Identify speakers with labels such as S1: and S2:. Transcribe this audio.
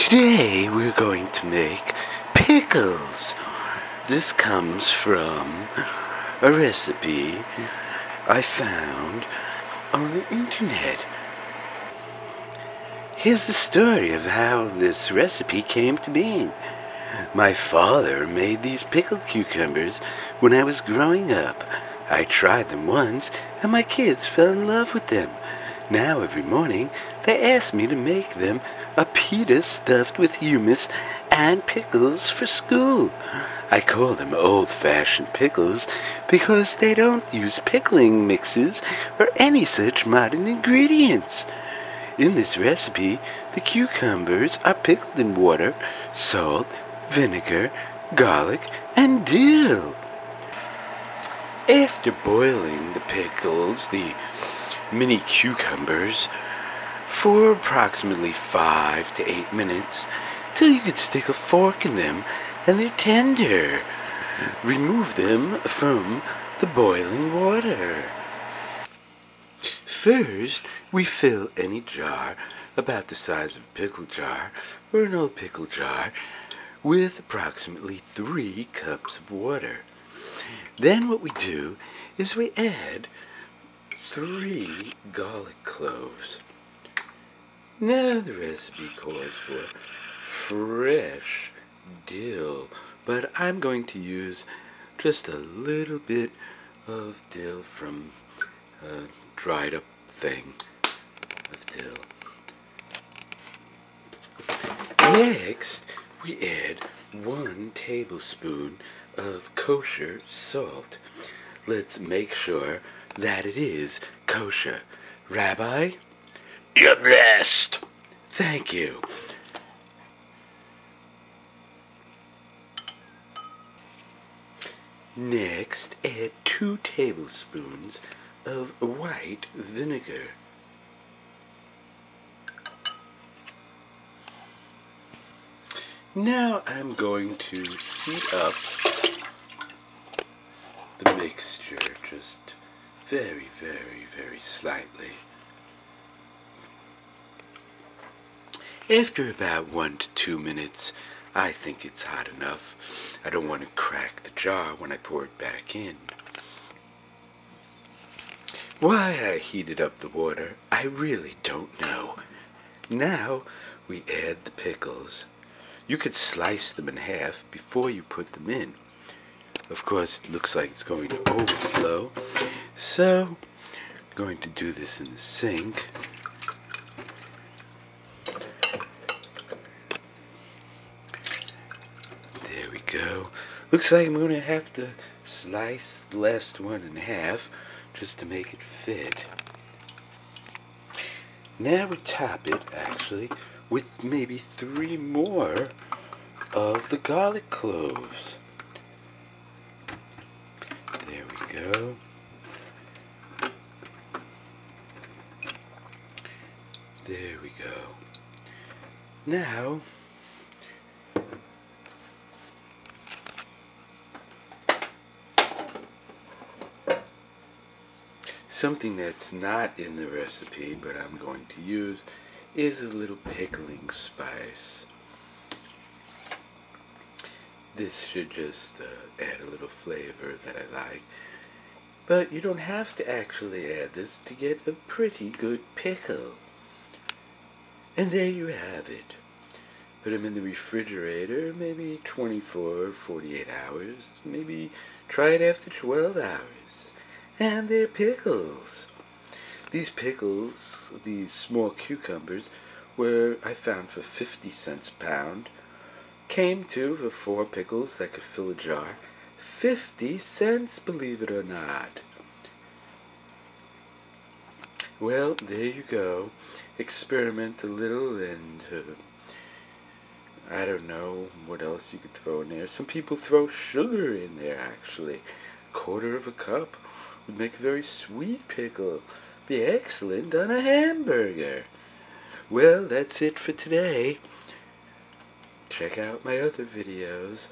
S1: Today we're going to make pickles. This comes from a recipe I found on the internet. Here's the story of how this recipe came to being. My father made these pickled cucumbers when I was growing up. I tried them once and my kids fell in love with them. Now every morning they ask me to make them a pita stuffed with hummus and pickles for school. I call them old-fashioned pickles because they don't use pickling mixes or any such modern ingredients. In this recipe, the cucumbers are pickled in water, salt, vinegar, garlic, and dill. After boiling the pickles, the mini cucumbers, for approximately 5 to 8 minutes, till you could stick a fork in them and they're tender. Remove them from the boiling water. First, we fill any jar about the size of a pickle jar or an old pickle jar with approximately 3 cups of water. Then what we do is we add 3 garlic cloves. Now the recipe calls for fresh dill, but I'm going to use just a little bit of dill from a dried up thing of dill. Next, we add 1 tablespoon of kosher salt. Let's make sure that it is kosher. Rabbi? You're blessed. Thank you. Next, add 2 tablespoons of white vinegar. Now I'm going to heat up the mixture just very, very, very slightly. After about 1 to 2 minutes, I think it's hot enough. I don't want to crack the jar when I pour it back in. Why I heated up the water, I really don't know. Now we add the pickles. You could slice them in half before you put them in. Of course, it looks like it's going to overflow, so I'm going to do this in the sink. There we go. Looks like I'm going to have to slice the last one in half just to make it fit. Now we top it, actually, with maybe 3 more of the garlic cloves. There we go. There we go. Now, something that's not in the recipe, but I'm going to use, is a little pickling spice. This should just add a little flavor that I like. But you don't have to actually add this to get a pretty good pickle. And there you have it. Put them in the refrigerator, maybe 24 or 48 hours. Maybe try it after 12 hours. And they're pickles. These pickles, these small cucumbers, were I found for 50 cents a pound. Came to for 4 pickles that could fill a jar. 50 cents, believe it or not. Well, there you go. Experiment a little and I don't know what else you could throw in there. Some people throw sugar in there, actually. 1/4 of a cup would make a very sweet pickle. Be excellent on a hamburger. Well, that's it for today. Check out my other videos.